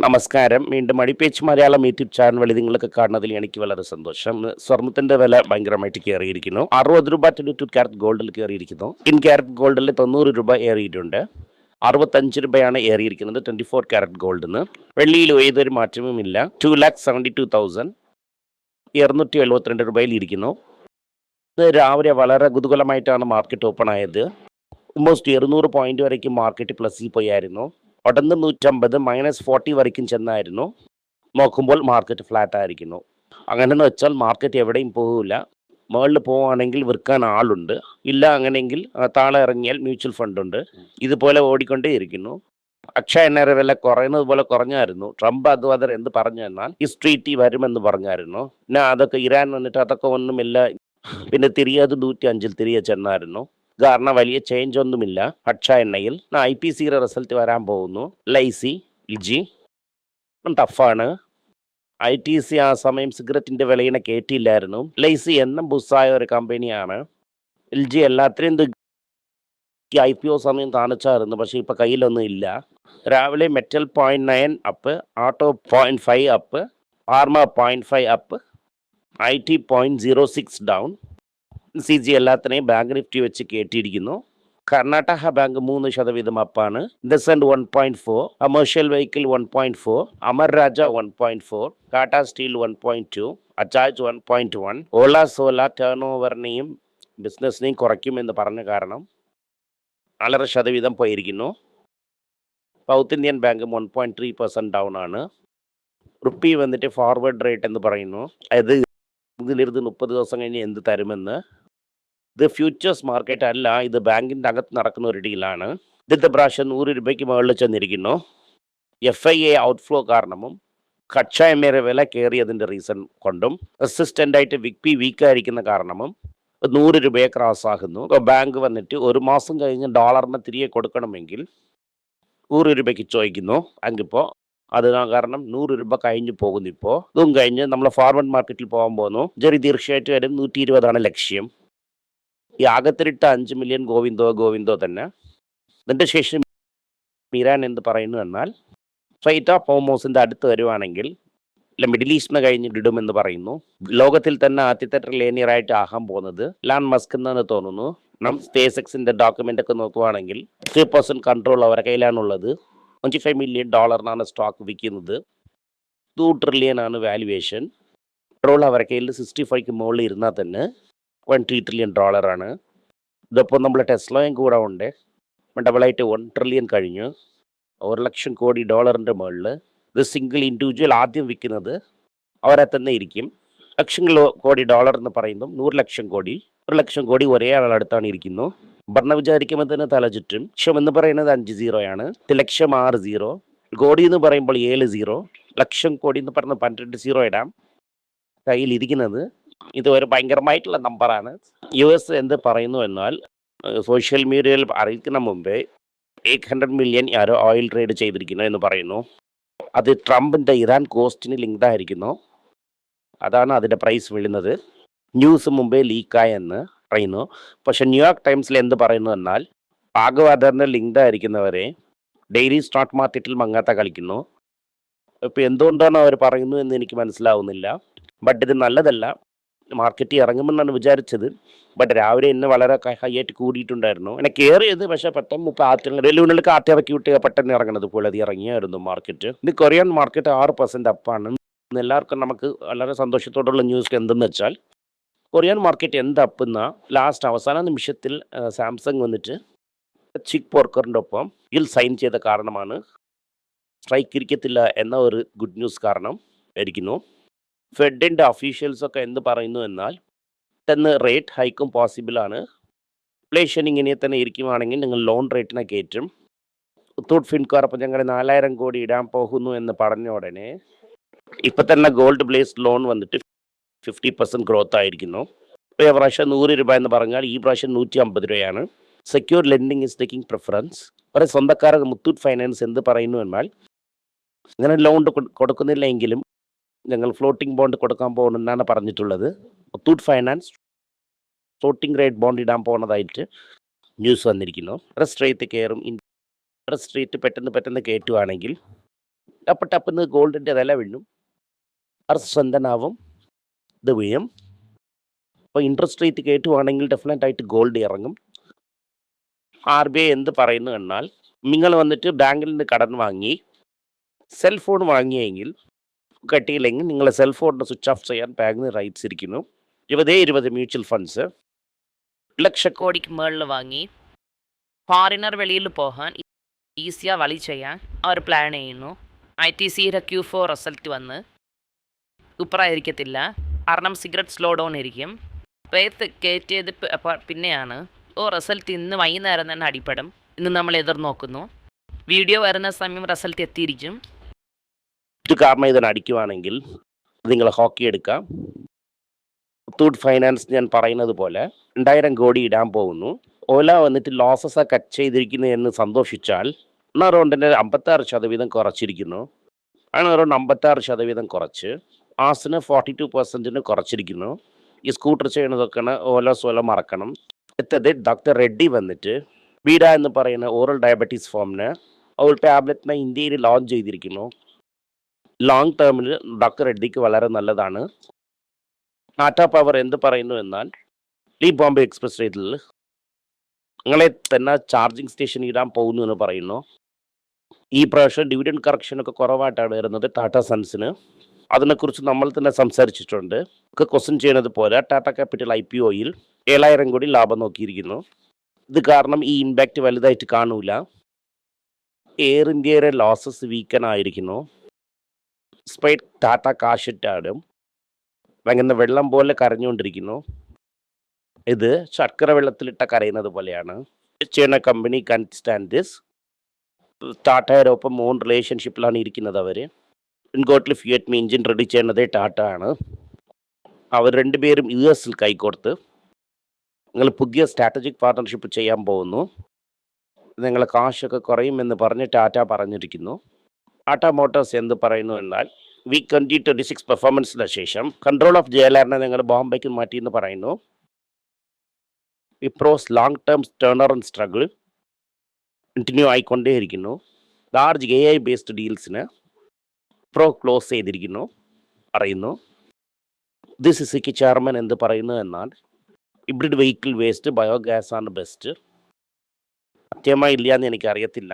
നമസ്കാരം. വീണ്ടും മടിപ്പേച്ച് Malayalam YouTube channel വഴി നിങ്ങൾക്ക് കാണുന്നതിൽ എനിക്ക് വളരെ സന്തോഷം. സ്വർണത്തിന്റെ വില ഭയങ്കരമായിട്ട് കയറിയിരിക്കുന്നു. 60 രൂപ 22 ക്യാരറ്റ് ഗോൾഡിൽ കയറിയിരിക്കുന്നു. ഇൻ ക്യാരറ്റ് ഗോൾഡിൽ 90 രൂപ ഏറിയിട്ടുണ്ട്. 65 രൂപയാണ് ഏറിയിരിക്കുന്നത് 24 ക്യാരറ്റ് ഗോൾഡിന്. വെള്ളിയിൽ ഏതൊരു മാറ്റവുമില്ല. 2,72,272 രൂപയിൽ ഇരിക്കുന്നു. ഇത് രാവിലെ വളരെ കുതൂഹലമായിട്ടാണ് മാർക്കറ്റ് ഓപ്പൺ ആയത്. ഓൾമോസ്റ്റ് 200 പോയിന്റ് വരയ്ക്കും മാർക്കറ്റ് പ്ലസിൽ പോയായിരുന്നു. ഉടന്ന് 150 -40 വരയ്ക്കും ചെന്നായിരുന്നു. നോക്കുമ്പോൾ മാർക്കറ്റ് ഫ്ലാറ്റ് ആയിരിക്കുന്നു. അങ്ങനെയെന്ന് വെച്ചാൽ മാർക്കറ്റ് എവിടെയും പോകില്ല. മുകളിൽ പോവുകയാണെങ്കിൽ വിൽക്കാൻ ആളുണ്ട്, ഇല്ല അങ്ങനെയെങ്കിൽ താഴെ ഇറങ്ങിയാൽ മ്യൂച്വൽ ഫണ്ട് ഉണ്ട്. ഇതുപോലെ ഓടിക്കൊണ്ടേ ഇരിക്കുന്നു. അക്ഷയ എണ്ണയുടെ വില കുറയുന്നത് പോലെ കുറഞ്ഞായിരുന്നു. ട്രംപ് അതുപോലെ എന്ത് പറഞ്ഞു എന്നാൽ ഈ സ്ട്രീറ്റിൽ വരുമെന്ന് പറഞ്ഞായിരുന്നു. പിന്നെ അതൊക്കെ ഇറാൻ വന്നിട്ട് അതൊക്കെ ഒന്നുമില്ല, പിന്നെ തിരിയത് 105 തിരികെ ചെന്നായിരുന്നു. കാരണം വലിയ ചേഞ്ച് ഒന്നുമില്ല അക്ഷയ എണ്ണയിൽ. IPCയുടെ റിസൾട്ട് വരാൻ പോകുന്നു. ലൈസി ഇൽജി ടഫാണ്. ITC ആ സമയം സിഗരറ്റിന്റെ വിലയിനെ കേട്ടില്ലായിരുന്നു. ലൈസി എന്നും ബുസ്സായ ഒരു കമ്പനിയാണ്. LG എല്ലാത്തിനും IPO സമയം കാണിച്ചായിരുന്നു, പക്ഷെ ഇപ്പൊ കയ്യിലൊന്നും ഇല്ല. രാവിലെ metal 0.9 up, auto 0.5 up, pharma 0.5 up, IT 0.06 down. CG എല്ലാത്തിനെയും ബാങ്ക് നിഫ്റ്റി വെച്ച് കേട്ടിരിക്കുന്നു. കർണാടക ബാങ്ക് 3% അപ്പാണ്. ഇൻഡസ്ഇൻഡ് 1.4, കമേഴ്ഷ്യൽ വെഹിക്കിൾ 1.4, അമർ രാജ 1.4, ടാറ്റ സ്റ്റീൽ 1.2, അജാജ് 1.1. ഓല സോല ടേൺ ഓവറിനെയും ബിസിനസ്സിനെയും കുറയ്ക്കുമെന്ന് പറഞ്ഞ കാരണം 4% പോയിരിക്കുന്നു. സൗത്ത് ഇന്ത്യൻ ബാങ്ക് 1.3% ഡൗൺ ആണ്. റുപ്പി വന്നിട്ട് ഫോർവേഡ് റേറ്റ് എന്ന് പറയുന്നു. അതായത് ഇതിലിരുന്ന് 30 ദിവസം കഴിഞ്ഞ് എന്ത് തരുമെന്ന്. ഇത് ഫ്യൂച്ചേഴ്സ് മാർക്കറ്റ് അല്ല, ഇത് ബാങ്കിൻ്റെ അകത്ത് നടക്കുന്ന ഒരു ഡീലാണ്. ഇന്നത്തെ പ്രാവശ്യം 100 രൂപയ്ക്ക് മുകളിൽ ചെന്നിരിക്കുന്നു. FIA ഔട്ട്ഫ്ലോ കാരണവും കച്ചായ്മയുടെ വില കയറിയതിൻ്റെ റീസൺ കൊണ്ടും റെസിസ്റ്റൻ്റായിട്ട് വിക്പി വീക്കായിരിക്കുന്ന കാരണവും 100 രൂപയെ ക്രോസ് ആകുന്നു. ബാങ്ക് വന്നിട്ട് ഒരു മാസം കഴിഞ്ഞ് ഡോളറിന് തിരികെ കൊടുക്കണമെങ്കിൽ 100 രൂപയ്ക്ക് ചോദിക്കുന്നു. അങ്കിപ്പോൾ അത് കാരണം 100 രൂപ കഴിഞ്ഞ് പോകുന്നു. ഇപ്പോൾ ഇതും കഴിഞ്ഞ് നമ്മൾ ഫോർവേഡ് മാർക്കറ്റിൽ പോകാൻ പോകുന്നു. തീർച്ചയായിട്ടും വരും 120 ലക്ഷ്യം. ഈ ആകത്തിരിട്ട 5 മില്യൺ ഗോവിന്ദോ തന്നെ. ഇതിൻ്റെ ശേഷം ഇറാൻ എന്ത് പറയുന്നു എന്നാൽ സ്ട്രൈറ്റ് ഓഫ് ഹോർമൂസിൻ്റെ അടുത്ത് വരുവാണെങ്കിൽ ഇല്ല മിഡിൽ ഈസ്റ്റിന് കഴിഞ്ഞ് ഇടുമെന്ന് പറയുന്നു. ലോകത്തിൽ തന്നെ ആദ്യത്തെ ട്രില്ലിയനിയറായിട്ട് ആകാൻ പോകുന്നത് ഇലോൺ മസ്ക് എന്ന് തോന്നുന്നു. സ്പേസ് എക്സിൻ്റെ ഡോക്യുമെൻ്റ് ഒക്കെ നോക്കുവാണെങ്കിൽ 3% കൺട്രോൾ അവരുടെ കയ്യിലാണുള്ളത്. $25 മില്യൺ സ്റ്റോക്ക് വിൽക്കുന്നത്. 2 ട്രില്യൺ ആണ് വാല്യുവേഷൻ. പെട്രോൾ അവരുടെ കയ്യിൽ 65 മുകളിൽ ഇരുന്നാൽ തന്നെ $1 ട്രില്യൺ ആണ്. ഇതിപ്പോൾ നമ്മൾ ടെസ്ലയും കൂടെ ഉണ്ട്. ഡബിളായിട്ട് 1 ട്രില്യൺ കഴിഞ്ഞു. $1 ലക്ഷം കോടി മുകളിൽ. ഇത് സിംഗിൾ ഇൻഡിവിജ്വൽ ആദ്യം വിൽക്കുന്നത് അവരെ തന്നെ ഇരിക്കും. ലക്ഷങ്ങൾ കോടി എന്ന് പറയുമ്പം 100 ലക്ഷം കോടി, 1 ലക്ഷം കോടി ഒരേ ആളടുത്താണ് ഇരിക്കുന്നു. ഭരണ വിചാരിക്കുമ്പോൾ തന്നെ തല ചുറ്റും. ലക്ഷം എന്ന് പറയുന്നത് 5 സീറോയാണ്. ലക്ഷം 6 സീറോ, കോടി എന്ന് പറയുമ്പോൾ 7 സീറോ, ലക്ഷം കോടി എന്ന് പറഞ്ഞ് 12 സീറോ ഇടാം കയ്യിലിരിക്കുന്നത്. ഇത് ഒരു ഭയങ്കരമായിട്ടുള്ള നമ്പറാണ്. US എന്ത് പറയുന്നു എന്നാൽ സോഷ്യൽ മീഡിയയിൽ അറിയിക്കുന്ന മുമ്പേ 800 മില്യൺ ആരോ ഓയിൽ ട്രേഡ് ചെയ്തിരിക്കുന്നു എന്ന് പറയുന്നു. അത് ട്രംപിൻ്റെ ഇറാൻ കോസ്റ്റിന് ലിങ്ക്ഡ് ആയിരിക്കുന്നു. അതാണ് അതിൻ്റെ പ്രൈസ് വീഴുന്നത്. ന്യൂസ് മുമ്പേ ലീക്കായെന്ന് പറയുന്നു. പക്ഷെ ന്യൂയോർക്ക് ടൈംസിൽ എന്ത് പറയുന്നു എന്നാൽ പാകവാദറിന് ലിങ്ക്ഡ് ആയിരിക്കുന്നവരെ ഡെയിലി സ്റ്റോക്ക് മാർക്കറ്റിൽ മങ്ങാത്ത കളിക്കുന്നു. ഇപ്പോൾ എന്തുകൊണ്ടാണ് അവർ പറയുന്നു എന്ന് എനിക്ക് മനസ്സിലാവുന്നില്ല. ബട്ട് ഇത് നല്ലതല്ല. മാർക്കറ്റിൽ ഇറങ്ങുമെന്നാണ് വിചാരിച്ചത്. ബട്ട് രാവിലെ ഇന്ന് വളരെ ഹൈയായിട്ട് കൂടിയിട്ടുണ്ടായിരുന്നു. എന്നെ കയറിയത് പക്ഷേ പെട്ടെന്ന് വെല്ലുവിളികൾക്ക് ആട്ടിറക്കി വിട്ട് പെട്ടെന്ന് ഇറങ്ങുന്നത് പോലെ അത് ഇറങ്ങിയായിരുന്നു മാർക്കറ്റ്. ഇത് കൊറിയൻ മാർക്കറ്റ് 6% അപ്പാണ്. എല്ലാവർക്കും നമുക്ക് വളരെ സന്തോഷത്തോടുള്ള ന്യൂസ് എന്തെന്ന് വെച്ചാൽ കൊറിയൻ മാർക്കറ്റ് എന്ത് അപ്പെന്ന ലാസ്റ്റ് അവസാന നിമിഷത്തിൽ സാംസങ് വന്നിട്ട് ചിക്ക് പോർക്കറിൻ്റെ ഒപ്പം ഇതിൽ സൈൻ ചെയ്ത കാരണമാണ് സ്ട്രൈക്ക് ഇരിക്കത്തില്ല എന്ന ഒരു ഗുഡ് ന്യൂസ് കാരണം ആയിരിക്കുന്നു. ഫെഡിൻ്റെ ഒഫീഷ്യൽസൊക്കെ എന്ത് പറയുന്നു എന്നാൽ തന്നെ റേറ്റ് ഹൈക്കും പോസിബിളാണ്. ഇൻഫ്ലേഷൻ ഇങ്ങനെ തന്നെ ഇരിക്കുവാണെങ്കിൽ നിങ്ങൾ ലോൺ റേറ്റിനെ കയറ്റും. മുത്തൂട്ട് ഫിൻകോർ അപ്പം ഞങ്ങൾ 4000 കോടി ഇടാൻ പോകുന്നു എന്ന് പറഞ്ഞ ഉടനെ ഇപ്പം തന്നെ ഗോൾഡ് ബ്ലേസ് ലോൺ വന്നിട്ട് 50% ഗ്രോത്ത് ആയിരിക്കുന്നു. ഇപ്പോൾ ഈ പ്രാവശ്യം 100 രൂപ എന്ന് പറഞ്ഞാൽ ഈ പ്രാവശ്യം 150 രൂപയാണ്. Secure lending is taking preference. ഒരു സ്വന്തക്കാരൻ മുത്തൂട്ട് ഫൈനാൻസ് എന്ത് പറയുന്നു എന്നാൽ ഇങ്ങനെ ലോൺ കൊടുക്കുന്നില്ല എങ്കിലും ഞങ്ങൾ ഫ്ലോട്ടിംഗ് ബോണ്ട് കൊടുക്കാൻ പോകുമെന്നാണ് പറഞ്ഞിട്ടുള്ളത്. Muthoot finance floating rate bond ഇടാൻ പോകുന്നതായിട്ട് ന്യൂസ് വന്നിരിക്കുന്നു. ഇൻട്രസ്റ്റ് റേറ്റ് കയറും. ഇൻട്രസ്റ്റ് റേറ്റ് പെട്ടെന്ന് കയറ്റുവാണെങ്കിൽ അപ്പോൾ ടപ്പെന്ന് ഗോൾഡിൻ്റെ വില വീഴും, അത് സ്ട്രെങ്തനാവും, ഇത് വീഴും. അപ്പോൾ ഇൻട്രസ്റ്റ് റേറ്റ് കയറ്റുവാണെങ്കിൽ ഡെഫിനറ്റായിട്ട് ഗോൾഡ് ഇറങ്ങും. RBI എന്ത് പറയുന്നു എന്നാൽ, നിങ്ങൾ വന്നിട്ട് ബാങ്കിൽ നിന്ന് കടം വാങ്ങി സെൽഫോൺ വാങ്ങിയെങ്കിൽ കട്ടിയില്ലെങ്കിൽ നിങ്ങളെ സെൽഫോണിന് സ്വിച്ച് ഓഫ് ചെയ്യാൻ ബാങ്കിന് റൈറ്റ്സ് ഇരിക്കുന്നു. 20 മ്യൂച്വൽ ഫണ്ട്സ് ലക്ഷക്കോടിക്ക് മുകളിൽ വാങ്ങി ഫോറിനർ വെളിയിൽ പോകാൻ ഈസിயாக വഴി ചെയ്യാൻ അവർ പ്ലാൻ ചെയ്യുന്നു. ITCയുടെ Q4 റിസൾട്ട് വന്ന് സൂപ്പറായിരിക്കത്തില്ല, കാരണം സിഗരറ്റ് സ്ലോ ഡൗൺ ഇരിക്കും. പേത്ത് കയറ്റിയത് പിന്നെയാണ് റിസൾട്ട് ഇന്ന് വൈകുന്നേരം തന്നെ അടിപ്പെടും ഇന്ന് നമ്മൾ എതിർനോക്കുന്നു. വീഡിയോ വരുന്ന സമയം റിസൾട്ട് എത്തിയിരിക്കും. ഇത് കാരണം ഇതിന് അടിക്കുവാണെങ്കിൽ നിങ്ങൾ ഹോക്കി എടുക്കാം. മുത്തൂറ്റ് ഫൈനാൻസ് ഞാൻ പറയുന്നത് പോലെ 2000 കോടി ഇടാൻ പോകുന്നു. ഓല വന്നിട്ട് ലോസസ് കട്ട് ചെയ്തിരിക്കുന്നു എന്ന് സന്തോഷിച്ചാൽ അറൗണ്ടിൻ്റെ 56% കുറച്ചിരിക്കുന്നു. അങ്ങനെ അറൗണ്ട് 56% കുറച്ച് ആസിന് 42% കുറച്ചിരിക്കുന്നു. ഈ സ്കൂട്ടർ ചെയ്യുന്നതൊക്കെയാണ് ഓല മറക്കണം. അടുത്തത് ഡോക്ടർ റെഡ്ഡി വന്നിട്ട് ബീഡ എന്ന് പറയുന്ന ഓറൽ ഡയബറ്റീസ് ഫോമിന് ഒരു ടാബ്ലറ്റിനെ ഇന്ത്യയിൽ ലോഞ്ച് ചെയ്തിരിക്കുന്നു. ലോങ് ടേമിൽ ഡോക്ടർ റെഡ്ഡിക്ക് വളരെ നല്ലതാണ്. ടാറ്റാ പവർ എന്ത് പറയുന്നു എന്നാൽ, ഈ ബോംബെ എക്സ്പ്രസ് റേറ്റിൽ നിങ്ങളെ തന്നെ ചാർജിങ് സ്റ്റേഷൻ ഇടാൻ പോകുന്നു എന്ന് പറയുന്നു. ഈ പ്രാവശ്യം ഡിവിഡൻഡ് കറക്ഷനൊക്കെ കുറവായിട്ടാണ് വരുന്നത് ടാറ്റ സൺസിന്. അതിനെക്കുറിച്ച് നമ്മൾ തന്നെ സംസാരിച്ചിട്ടുണ്ട്. ഒക്കെ ക്വസ്റ്റ്യൻ ചെയ്യുന്നത് പോലെ ടാറ്റ ക്യാപിറ്റൽ IPOയിൽ 7000 കോടി ലാഭം നോക്കിയിരിക്കുന്നു. ഇത് കാരണം ഈ ഇമ്പാക്റ്റ് വലുതായിട്ട് കാണൂല. എയർ ഇന്ത്യയുടെ ലോസസ് വീക്കനായിരിക്കുന്നു. സ്പൈറ്റ് ടാറ്റ കാശിട്ടാടും ഭയങ്കര വെള്ളം പോലെ കരഞ്ഞുകൊണ്ടിരിക്കുന്നു. ഇത് ശർക്കര വെള്ളത്തിലിട്ട കരയുന്നത് പോലെയാണ്. ചെയ്യുന്ന കമ്പനി കൺ സ്റ്റാൻഡ് ദിസ്. ടാറ്റയുടെ ഒപ്പം ഓൺ റിലേഷൻഷിപ്പിലാണ് ഇരിക്കുന്നത്. അവർ ഇൻകോട്ടിൽ ഫിയറ്റ് എഞ്ചിൻ റെഡി ചെയ്യുന്നത് ടാറ്റ ആണ്. അവർ രണ്ടുപേരും US കൈകോർത്ത് നിങ്ങൾ പുതിയ സ്ട്രാറ്റജിക് പാർട്ട്ണർഷിപ്പ് ചെയ്യാൻ പോകുന്നു. നിങ്ങളെ കാശൊക്കെ കുറയുമെന്ന് പറഞ്ഞ് ടാറ്റ പറഞ്ഞിരിക്കുന്നു. ടാറ്റ മോട്ടോഴ്സ് എന്ത് പറയുന്നു എന്നാൽ, വീക്ക് 2026 പെർഫോമൻസിന് ശേഷം കൺട്രോൾ ഓഫ് JLRനെ നിങ്ങൾ ബോംബെക്ക് മാറ്റിയെന്ന് പറയുന്നു. Wipro's long term turn around struggle continue ആയിക്കൊണ്ടേയിരിക്കുന്നു. ലാർജ് AI ബേസ്ഡ് ഡീൽസിന് പ്രോ ക്ലോസ് ചെയ്തിരിക്കുന്നു പറയുന്നു. സിക്ക് ചെയർമാൻ എന്ത് പറയുന്നു എന്നാൽ, ഹൈബ്രിഡ് വെഹിക്കിൾ വേസ്റ്റ് ബയോഗ്യാസ് ആണ് ബെസ്റ്റ്. സത്യമായി ഇല്ല എന്ന് എനിക്കറിയത്തില്ല.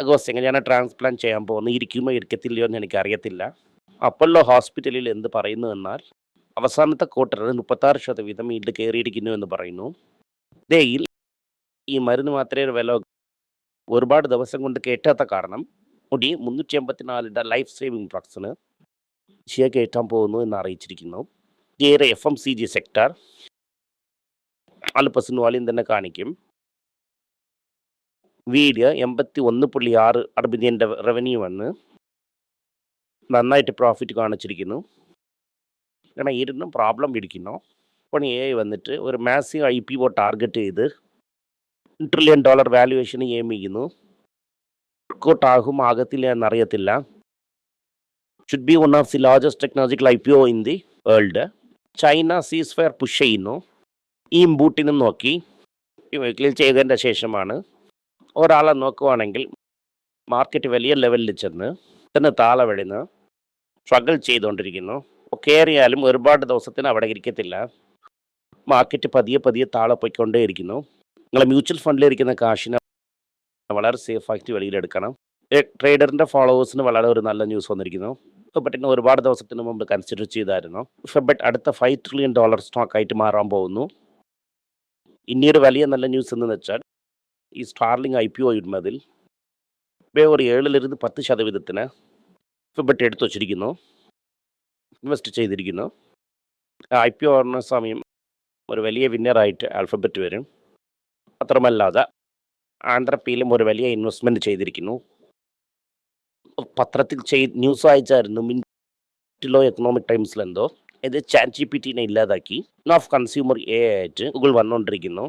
അഗോസ്റ്റ് എങ്ങനെയാണ് ട്രാൻസ്പ്ലാന്റ് ചെയ്യാൻ പോകുന്നത്, ഇരിക്കുമോ ഇരിക്കത്തില്ലയോ എന്ന് എനിക്കറിയത്തില്ല. അപ്പോളോ ഹോസ്പിറ്റലിൽ എന്ത് പറയുന്നു എന്നാൽ, അവസാനത്തെ ക്വാർട്ടറിൽ 36% ഈൽഡ് കയറിയിരിക്കുന്നു എന്ന് പറയുന്നു. ഡേയിൽ ഈ മരുന്ന് മാത്രമേ വില ഒരുപാട് ദിവസം കൊണ്ട് കയറ്റാത്ത കാരണം മുടി 384 ലൈഫ് സേവിങ് ഡ്രഗ്സിന് കയറ്റാൻ പോകുന്നു എന്ന് അറിയിച്ചിരിക്കുന്നു. ഏറെ FMCG സെക്ടർ 4% വാല്യം തന്നെ കാണിക്കും. വീഡിയോ 81.6 ബില്യൻ്റെ റവന്യൂ വന്ന് നന്നായിട്ട് പ്രോഫിറ്റ് കാണിച്ചിരിക്കുന്നു. കാരണം ഇരുന്നും പ്രോബ്ലം ഇരിക്കുന്നു. അപ്പോൾ AI വന്നിട്ട് ഒരു മാസീവ് IPO ടാർഗറ്റ് ചെയ്ത് $1 ട്രില്യൺ വാല്യുവേഷന് എയിം ചെയ്യുന്നു. വർക്കൗട്ട് ആകും ആകത്തില്ല എന്നറിയത്തില്ല. Should be one of the largest technological IPO in the world. China ceasefire push ചെയ്യുന്നു. ഈ ഇമ്പൂട്ടിനും നോക്കി ക്ലിയർ ചെയ്തതിൻ്റെ ശേഷമാണ് ഒരാളെ നോക്കുവാണെങ്കിൽ മാർക്കറ്റ് വലിയ ലെവലിൽ ചെന്ന് തന്നെ താഴെ വീഴുന്നു സ്ട്രഗിൾ ചെയ്തുകൊണ്ടിരിക്കുന്നു. കയറിയാലും ഒരുപാട് ദിവസത്തിന് അവിടെ ഇരിക്കത്തില്ല. മാർക്കറ്റ് പതിയെ താഴെ പോയിക്കൊണ്ടേയിരിക്കുന്നു. നിങ്ങൾ മ്യൂച്വൽ ഫണ്ടിലിരിക്കുന്ന കാശിനെ വളരെ സേഫായിട്ട് വെളിയിലെടുക്കണം. ട്രേഡറിൻ്റെ ഫോളോവേഴ്സിന് വളരെ ഒരു നല്ല ന്യൂസ് വന്നിരിക്കുന്നു. ബട്ട് ഒരുപാട് ദിവസത്തിന് മുമ്പ് കൺസിഡർ ചെയ്തായിരുന്നു. ബട്ട് അടുത്ത $5 ട്രില്യൺ സ്റ്റോക്കായിട്ട് മാറാൻ പോകുന്നു. ഇനിയൊരു വലിയ നല്ല ന്യൂസ് എന്ന് വെച്ചാൽ, ഈ സ്റ്റാർലിംഗ് IPO ഇടുന്നതിൽ ഒരു 7-10% ബട്ട് എടുത്തു വച്ചിരിക്കുന്നു, ഇൻവെസ്റ്റ് ചെയ്തിരിക്കുന്നു. IPO വരുന്ന സമയം ഒരു വലിയ വിന്നറായിട്ട് ആൽഫബറ്റ് വരും. മാത്രമല്ലാതെ ആന്ധ്രപ്പിയിലും ഒരു വലിയ ഇൻവെസ്റ്റ്മെൻറ്റ് ചെയ്തിരിക്കുന്നു. പത്രത്തിൽ ന്യൂസ് വായിച്ചായിരുന്നു, മിൻറ്റിലോ എക്കണോമിക് ടൈംസിലെന്തോ ഇത് ChatGPTനെ ഇല്ലാതാക്കി ഓഫ് കൺസ്യൂമർ AI ആയിട്ട് ഗൂഗിൾ വന്നുകൊണ്ടിരിക്കുന്നു.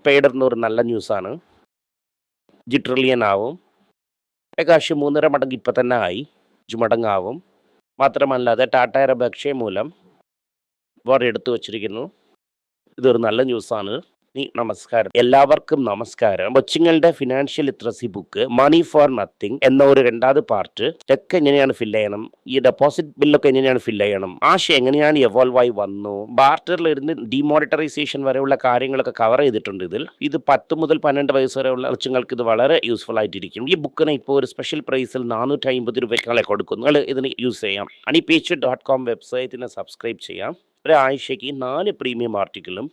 പെയ്ഡറിന് ഒരു നല്ല ന്യൂസാണ്. 5 ട്രില്യൺ ആവും. ഏകദേശം 3.5 മടങ്ങ് ഇപ്പം തന്നെ ആയി, 5 മടങ്ങാവും. മാത്രമല്ലാതെ ടാറ്റയുടെ അക്ഷയ മൂലം വേറെ എടുത്തു വച്ചിരിക്കുന്നു. ഇതൊരു നല്ല ന്യൂസാണ്. നമസ്കാരം. എല്ലാവർക്കും നമസ്കാരം. കൊച്ചുങ്ങളുടെ financial literacy book money for nothing എന്ന ഒരു 2ാമത് പാർട്ട് ചെക്ക് എങ്ങനെയാണ് ഫില്ല് ചെയ്യണം, ഈ ഡെപ്പോസിറ്റ് ബില്ലൊക്കെ എങ്ങനെയാണ് ഫില്ല് ചെയ്യണം, ആശ എങ്ങനെയാണ് എവോൾവ് ആയി വന്നു, ബാർട്ടറിൽ ഇരുന്ന് ഡിമോണിറ്ററൈസേഷൻ വരെയുള്ള കാര്യങ്ങളൊക്കെ കവർ ചെയ്തിട്ടുണ്ട്. ഇത് 10 മുതൽ 12 വയസ്സ് വരെയുള്ള കൊച്ചുങ്ങൾക്ക് ഇത് വളരെ യൂസ്ഫുൾ ആയിട്ടിരിക്കും. ഈ ബുക്കിന് ഇപ്പോൾ ഒരു സ്പെഷ്യൽ പ്രൈസിൽ 450 രൂപയ്ക്കാളെ കൊടുക്കും. നിങ്ങൾ ഇതിന് യൂസ് ചെയ്യാം. honeypage.com വെബ്സൈറ്റിനെ സബ്സ്ക്രൈബ് ചെയ്യാം. ഒരാഴ്ചയ്ക്ക് 4 പ്രീമിയം ആർട്ടിക്കിളും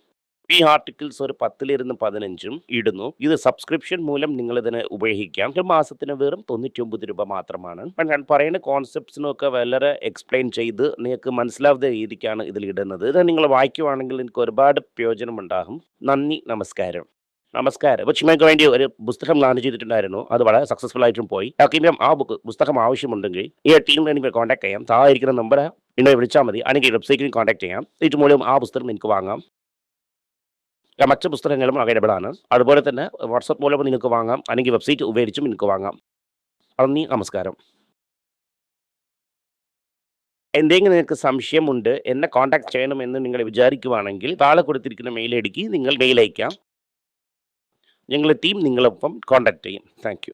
ഈ ആർട്ടിക്കിൾസ് ഒരു 10 15 ഇടുന്നു. ഇത് സബ്സ്ക്രിപ്ഷൻ മൂലം നിങ്ങൾ ഇതിനെ ഉപയോഗിക്കാം. ഒരു മാസത്തിന് വെറും 99 രൂപ മാത്രമാണ്. ഞാൻ പറയുന്ന കോൺസെപ്റ്റ്സിനൊക്കെ വളരെ എക്സ്പ്ലെയിൻ ചെയ്ത് നിങ്ങൾക്ക് മനസ്സിലാവുന്ന രീതിക്കാണ് ഇതിൽ ഇടുന്നത്. ഇത് നിങ്ങൾ വായിക്കുവാണെങ്കിൽ എനിക്ക് ഒരുപാട് പ്രയോജനം ഉണ്ടാകും. നന്ദി, നമസ്കാരം. കൊച്ചുമേക്ക് വേണ്ടി ഒരു പുസ്തകം ലോഞ്ച് ചെയ്തിട്ടുണ്ടായിരുന്നു. അത് വളരെ സക്സസ്ഫുൾ ആയിട്ടും പോയി. ആർക്കെങ്കിലും ആ പുസ്തകം ആവശ്യമുണ്ടെങ്കിൽ ഈ ടീമിൽ എനിക്ക് കോൺടാക്ട് ചെയ്യാം. താഴെ ഇരിക്കുന്ന നമ്പർ എന്നെ വിളിച്ചാൽ മതി. അല്ലെങ്കിൽ വെബ്സൈറ്റിൽ കോൺടാക്ട് ചെയ്യാം. ഇത് മൂലം ആ പുസ്തകം എനിക്ക് വാങ്ങാം. മറ്റ് പുസ്തകങ്ങളും അവൈലബിൾ ആണ്. അതുപോലെ തന്നെ വാട്സപ്പ് മൂലം നിങ്ങൾക്ക് വാങ്ങാം, അല്ലെങ്കിൽ വെബ്സൈറ്റ് ഉപയോഗിച്ചും നിങ്ങൾക്ക് വാങ്ങാം. നന്ദി, നമസ്കാരം. എന്തെങ്കിലും നിങ്ങൾക്ക് സംശയമുണ്ട്, എന്നെ കോൺടാക്ട് ചെയ്യണമെന്ന് നിങ്ങൾ വിചാരിക്കുവാണെങ്കിൽ താഴെ കൊടുത്തിരിക്കുന്ന മെയിൽ ഐ ഡിക്ക് നിങ്ങൾ മെയിൽ അയക്കാം. ഞങ്ങളുടെ ടീം നിങ്ങളൊപ്പം കോൺടാക്ട് ചെയ്യും. Thank you.